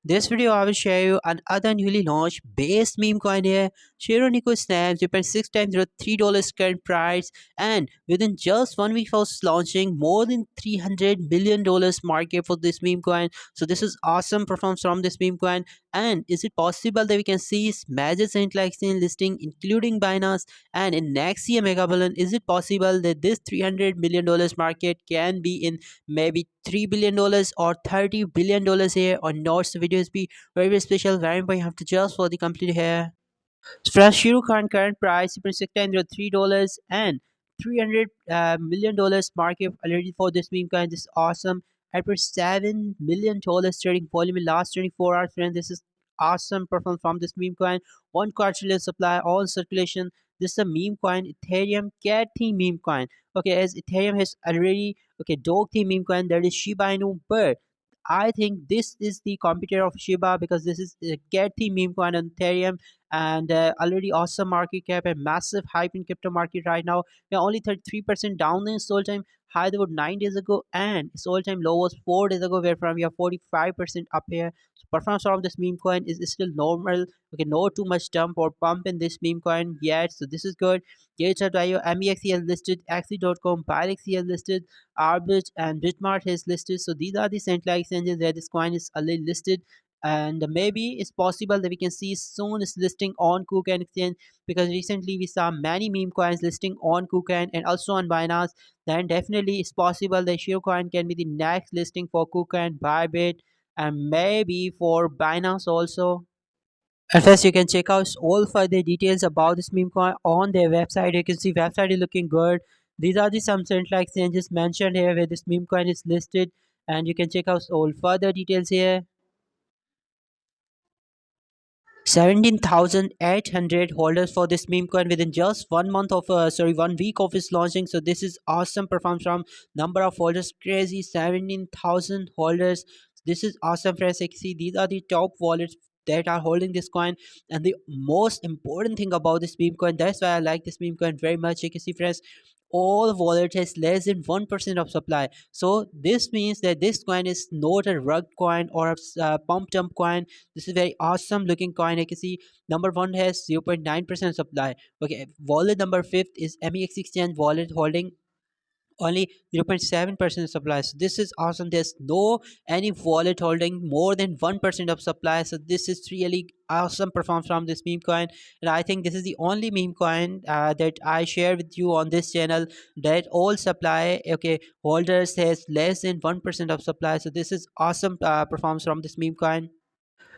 This video I will share you another newly launched base meme coin here. Shironiko snaps 0.6 times $3 current price, and within just 1 week of launching more than $300 million market for this meme coin. So this is awesome performance from this meme coin. And is it possible that we can see major central exchange listing including Binance and in next year mega balloon? Is it possible that this $300 million market can be in maybe $3 billion or $30 billion here or not? So videos be very special, very important. You have to just for the complete here. Fresh Shiro Khan current price $603 and $300 million market already for this meme coin. This is awesome. At $7 million trading volume in last 24 hours, friends. This is awesome performance from this meme coin. One quadrillion supply, all circulation. This is a meme coin, Ethereum cat theme meme coin. Okay, as Ethereum has already dog theme meme coin, that is Shiba Inu, but I think this is the competitor of Shiba because this is a cat theme meme coin on Ethereum and already awesome market cap and massive hype in crypto market right now. We are only 33% down in its all-time high about 9 days ago, and its all-time low was 4 days ago, where from we are 45% up here. So performance from this meme coin is still normal. Okay, no too much dump or pump in this meme coin yet, so this is good. Gate.io, MEXC has listed, Axie.com, Pyrexi has listed, Arbitr and Bitmart has listed. So these are the central exchanges where this coin is already listed, and maybe it's possible that we can see soon it's listing on KuCoin exchange, because recently we saw many meme coins listing on KuCoin and also on Binance. Then definitely it's possible that Shirocoin can be the next listing for KuCoin, Bybit, and maybe for Binance also. And first, you can check out all further details about this meme coin on their website. You can see website is looking good. These are the some central exchanges mentioned here where this meme coin is listed, and you can check out all further details here. 17,800 holders for this meme coin within just 1 month of 1 week of its launching. So this is awesome performance from number of holders, crazy 17,000 holders. This is awesome, friends. You can see these are the top wallets that are holding this coin, and the most important thing about this meme coin, that's why I like this meme coin very much. You can see, friends, all wallet has less than 1% of supply. So this means that this coin is not a rug coin or a pump dump coin. This is very awesome looking coin. I can see number one has 0.9% supply. Okay, wallet number fifth is MEX exchange wallet holding only 0.7% supply. So this is awesome. There's no any wallet holding more than 1% of supply. So this is really awesome performance from this meme coin, and I think this is the only meme coin that I share with you on this channel that all supply holders has less than 1% of supply. So this is awesome performance from this meme coin.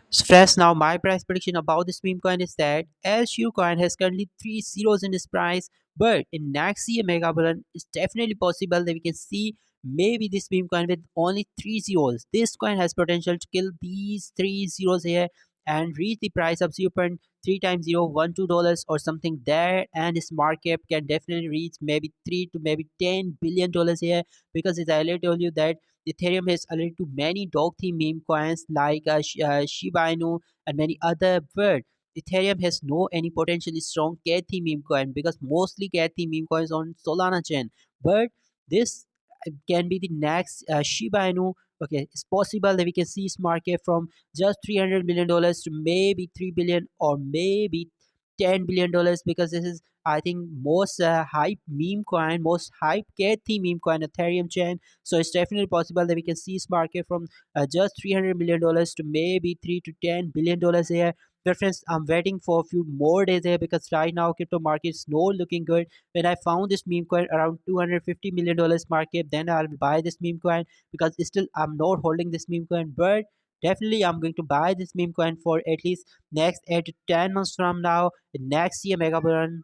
So friends, now my price prediction about this meme coin is that LSU coin has currently 3 zeros in its price, but in next year mega bullion, it's definitely possible that we can see maybe this meme coin with only 3 zeros. This coin has potential to kill these 3 zeros here and reach the price of 0.3 times 0.12 or something there, and its market can definitely reach maybe 3 to maybe $10 billion here, because as I already told you that Ethereum has already to many dog theme meme coins like Shiba Inu and many other, but Ethereum has no any potentially strong cat theme meme coin because mostly cat theme meme coins on Solana chain. But this can be the next Shiba Inu. Okay, it's possible that we can see its market from just $300 million to maybe 3 billion or maybe $10 billion, because this is, I think, most hype meme coin, most hype cat theme meme coin Ethereum chain. So it's definitely possible that we can see its market from just $300 million to maybe $3 to $10 billion here. But friends, I'm waiting for a few more days here because right now crypto market is not looking good. When I found this meme coin around $250 million market, then I'll buy this meme coin, because still I'm not holding this meme coin, but definitely I'm going to buy this meme coin for at least next 8 to 10 months from now, next year mega burn.